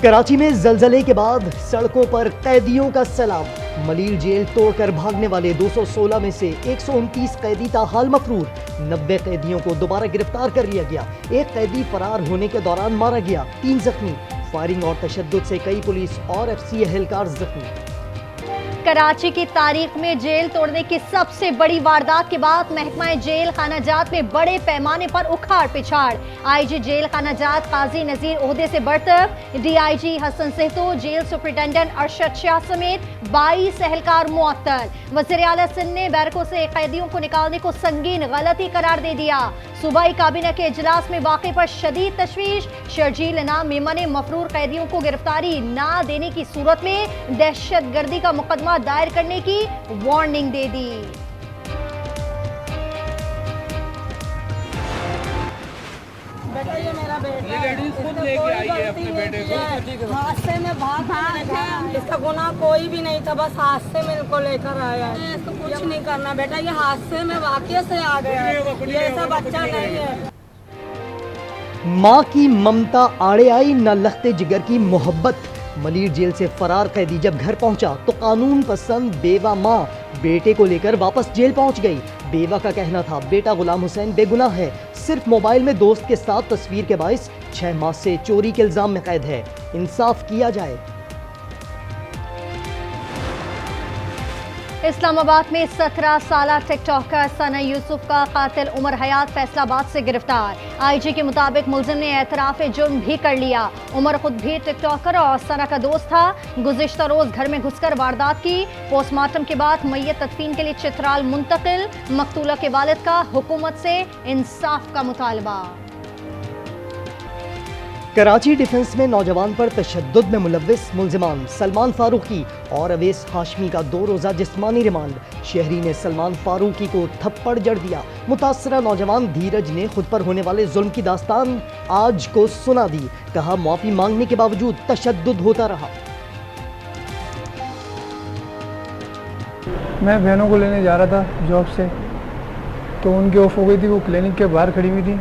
कराची में जलजले के बाद सड़कों पर कैदियों का सैलाब। मलीर जेल तोड़कर भागने वाले 216 में से 129 कैदी ताहाल मफरूर। 90 कैदियों को दोबारा गिरफ्तार कर लिया गया। एक कैदी फरार होने के दौरान मारा गया। 3 जख्मी। फायरिंग और तशद्दुद से कई पुलिस और एफसी एहलकार जख्मी। कराची की तारीख में जेल तोड़ने की सबसे बड़ी वारदात के बाद महकमा जेल खानाजात में बड़े पैमाने पर उखाड़ पिछाड़। आईजी जेल खानाजात काजी नजीर ओहदे से बर्तरफ। DIG Hasan Sehto, jail superintendent Arshad Shah समेत 22 एहलकार मुअत्तल। वज़ीर आला सिंध ने बैरकों से कैदियों को निकालने को संगीन गलती करार दे दिया। सूबाई काबीना के इजलास में वाक़े पर शदीद तशवीश। शर्जील इनाम मेमन मफरूर कैदियों को गिरफ्तारी न देने की सूरत में दहशत गर्दी का मुकदमा दायर करने की वार्निंग दे दी। बेटा ये मेरा बेटा है, खुद लेके आई है अपने बेटे को। हादसे में भाग इसका गुनाह कोई भी नहीं था, बस हादसे में इनको लेकर आया है। इसको कुछ नहीं करना बेटा, ये हादसे में वाकई से आ गया है, ये ऐसा बच्चा नहीं है। माँ की ममता आड़े आई न लखते जिगर की मोहब्बत। मलीर जेल से फरार कैदी जब घर पहुंचा तो कानून पसंद बेवा माँ बेटे को लेकर वापस जेल पहुंच गई। बेवा का कहना था बेटा गुलाम हुसैन बेगुनाह है, सिर्फ मोबाइल में दोस्त के साथ तस्वीर के बाइस 6 माह से चोरी के इल्जाम में कैद है। इंसाफ किया जाए। इस्लामाबाद में 17 साला टिकटॉकर सना यूसुफ का कातिल उमर हयात फैसलाबाद से गिरफ्तार। आईजी के मुताबिक मुलजिम ने एतराफ़ जुर्म भी कर लिया। उमर खुद भी टिकटॉकर और सना का दोस्त था। गुज़िश्ता रोज घर में घुसकर वारदात की। पोस्टमार्टम के बाद मैयत तदफीन के लिए चित्राल मुंतकिल। मकतूला के वालिद का हुकूमत से इंसाफ का मुतालबा। कराची डिफेंस में नौजवान पर तशद्दुद में मुलव्विस मुलजिमान सलमान फारूकी और अवैस हाशमी का 2 रोज़ा जिस्मानी रिमांड। शहरी ने सलमान फारूकी को थप्पड़ जड़ दिया। मुतासरा नौजवान धीरज ने खुद पर होने वाले जुल्म की दास्तान आज को सुना दी। कहा माफी मांगने के बावजूद तशद्दुद होता रहा। मैं बहनों को लेने जा रहा था जॉब से, तो उनकी ऑफ हो गई थी, वो क्लिनिक के बाहर खड़ी हुई थी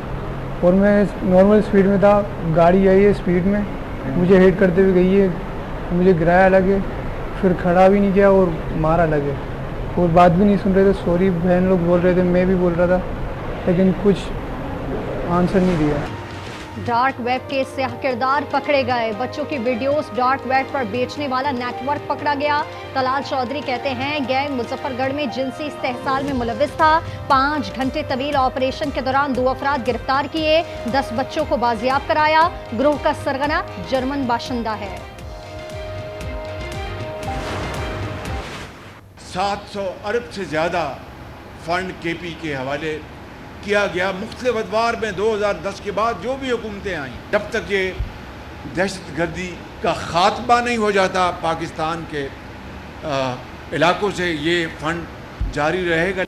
और मैं नॉर्मल स्पीड में था। गाड़ी आई है स्पीड में, मुझे हिट करते हुए गई है, मुझे गिराया लगे, फिर खड़ा भी नहीं किया और मारा लगे और बात भी नहीं सुन रहे थे। सॉरी बहन लोग बोल रहे थे, मैं भी बोल रहा था, लेकिन कुछ आंसर नहीं दिया। डार्क वेब के स्याह किरदार पकड़े गए। बच्चों की वीडियोस डार्क वेब पर बेचने वाला नेटवर्क पकड़ा गया। तलाल चौधरी कहते हैं गैंग मुजफ्फरगढ़ में जिनसी इस्तेहसाल में मुलव्विस था। 5 घंटे तवील ऑपरेशन के दौरान 2 अफराद गिरफ्तार किए। 10 बच्चों को बाजियाब कराया। गिरोह का सरगना जर्मन बाशिंदा है। 700 अरब से ज़्यादा फंड केपी के हवाले किया गया। मुख्तलिफ अदवार में 2010 के बाद जो भी हुकूमतें आईं, जब तक ये दहशत गर्दी का ख़ात्मा नहीं हो जाता पाकिस्तान के इलाकों से, ये फंड जारी रहेगा।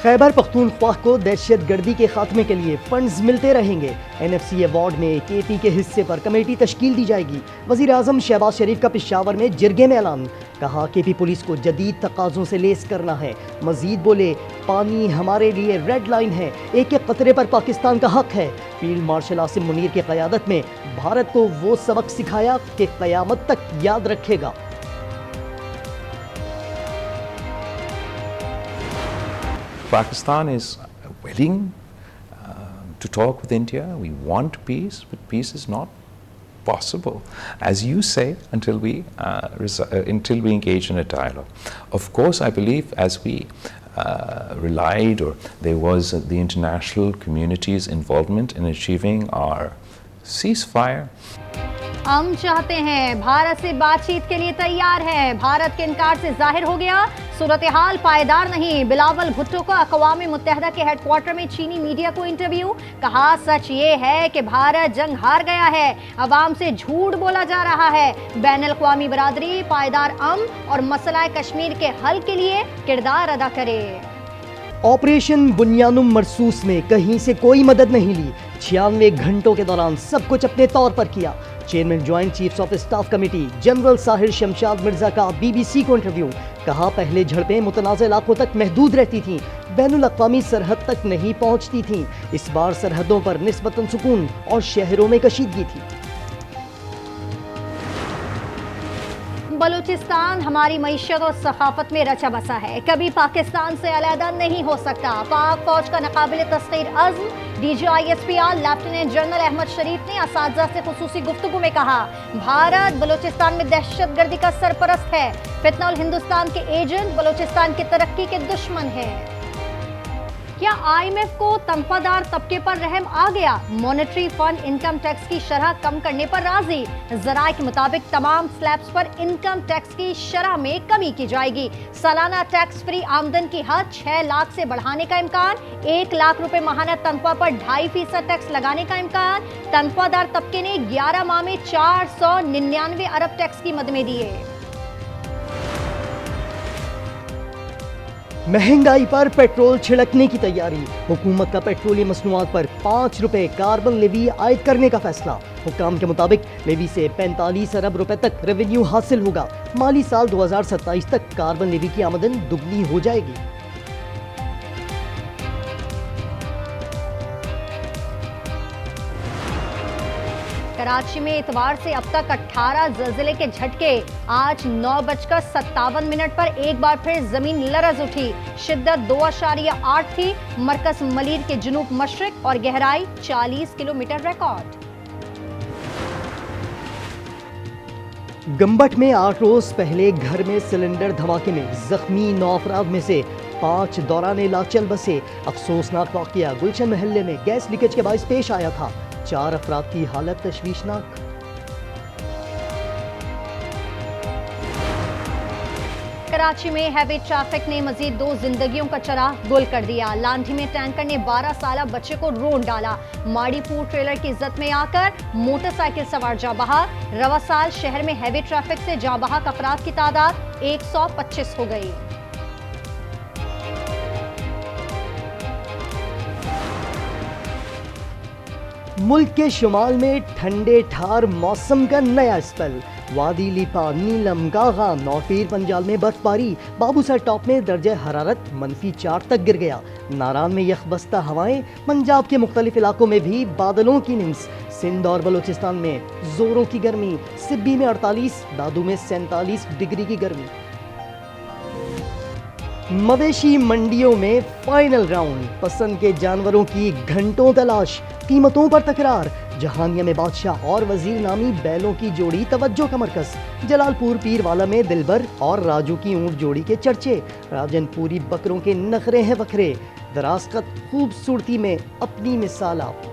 खैबर पख्तूनख्वा को दहशत गर्दी के खात्मे के लिए फंड्स मिलते रहेंगे। NFC अवार्ड में केपी के हिस्से पर कमेटी तश्कील दी जाएगी। वज़ीर आज़म शहबाज शरीफ का पेशावर में जिरगे में ऐलान। कहा केपी पुलिस को जदीद तकाज़ों से लेस करना है। मजीद बोले पानी हमारे लिए रेड लाइन है, एक एक कतरे पर पाकिस्तान का हक है। फील्ड मार्शल आसिम मुनीर की क़यादत में भारत को वो सबक सिखाया कि क़यामत तक याद रखेगा। Pakistan is willing to talk with India. We want peace, but peace is not possible, as you say, until we engage in a dialogue. Of course, I believe as we relied, or there was the international community's involvement in achieving our ceasefire. हम चाहते हैं भारत से बातचीत के लिए तैयार है। भारत के इनकार से जाहिर हो गया सूरत हाल पायदार नहीं। बिलावल भुट्टो का अक़वाम मुत्तहिदा के हेडक्वार्टर में चीनी मीडिया को इंटरव्यू। कहा सच ये है कि भारत जंग हार गया है, अवाम से झूठ बोला जा रहा है। बैनुल अक़वामी बरादरी पायदार अमन और मसला कश्मीर के हल के लिए किरदार अदा करे। ऑपरेशन बुनियानुम मरसूस में कहीं से कोई मदद नहीं ली। 96 घंटों के दौरान सब कुछ अपने तौर पर किया। Chairman joint chiefs of staff committee general Sahir Shamshad Mirza का BBC को इंटरव्यू। कहा पहले झड़पें मुतनाज़ इलाकों तक महदूद रहती थीं, बैनुल अक़वामी सरहद तक नहीं पहुंचती थीं। इस बार सरहदों पर निस्बतन सुकून और शहरों में कशीदगी थी। बलूचिस्तान हमारी मईशत और सखाफत में रचा बसा है, कभी पाकिस्तान से अलहदा नहीं हो सकता। पाक फौज का नाकाबिल तस्खीर अज़्म DGISPR लेफ्टिनेंट जनरल अहमद शरीफ ने असातिज़ा से खुसूसी गुफ्तगू में कहा, भारत बलूचिस्तान में दहशतगर्दी का सरपरस्त है, फितना और हिंदुस्तान के एजेंट बलूचिस्तान की तरक्की के दुश्मन है। क्या IMF को तनख्वाहदार तबके पर रहम आ गया? मॉनेटरी फंड इनकम टैक्स की शरह कम करने पर राजी। ज़राए के मुताबिक तमाम स्लैब्स पर इनकम टैक्स की शरह में कमी की जाएगी। सालाना टैक्स फ्री आमदन की हद 6 लाख से बढ़ाने का इम्कान। 1 लाख रुपए माहाना तनख्वाह पर 2.5% टैक्स लगाने का इम्कान। तनख्वाहदार तबके ने 11 माह में 499 अरब टैक्स की मद में दिए। महंगाई पर पेट्रोल छिड़कने की तैयारी। हुकूमत का पेट्रोलियम मसनूआत पर 5 रुपए कार्बन लेवी आयद करने का फैसला। हुकाम के मुताबिक लेवी से 45 अरब रुपए तक रेवेन्यू हासिल होगा। माली साल 2027 तक कार्बन लेवी की आमदन दुगनी हो जाएगी। कराची में इतवार से अब तक 18 ज़लज़ले के झटके। आज 9:57 पर एक बार फिर जमीन लरज उठी। शिद्दत 2.8 थी। मरकज मलीर के जुनूब मशरिक और गहराई 40 किलोमीटर रिकॉर्ड। गंबट में 8 रोज पहले घर में सिलेंडर धमाके में जख्मी 9 अफराद में से 5 दौरान इलाज बसे। अफसोसनाक वाकया गुलशन महल्ले में गैस लीकेज के बायस पेश आया था। 4 अफराद की हालत तशवीशनाक। कराची में हैवी ट्रैफिक ने मजीद 2 जिंदगियों का चराग गुल कर दिया। लांठी में टैंकर ने 12 साला बच्चे को रोन डाला। माड़ीपुर ट्रेलर की इज्जत में आकर मोटरसाइकिल सवार जाँ बहक। रवा साल शहर में हैवी ट्रैफिक से जाँ बहक अफराद की तादाद 125 हो गई। मुल्क के शुमाल में ठंडे ठार मौसम का नया स्पेल। वादी लीपा, नीलम, गागा, नौफीर पंजाल में बर्फबारी। बाबूसर टॉप में दर्जे हरारत -4 तक गिर गया। नारान में यखबस्ता हवाएं। पंजाब के मुख्तलिफ इलाकों में भी बादलों की निम्स। सिंध और बलूचिस्तान में जोरों की गर्मी। सिब्बी में 48, दादू में 47 डिग्री की गर्मी। मवेशी मंडियों में फाइनल राउंड। पसंद के जानवरों की घंटों तलाश। कीमतों पर तकरार। जहानिया में बादशाह और वजीर नामी बैलों की जोड़ी तवज्जो का मरकज। जलालपुर पीरवाला में दिलबर और राजू की ऊंट जोड़ी के चर्चे। राजनपुरी बकरों के नखरे हैं वखरे। दरासकत खूबसूरती में अपनी मिसाल आप।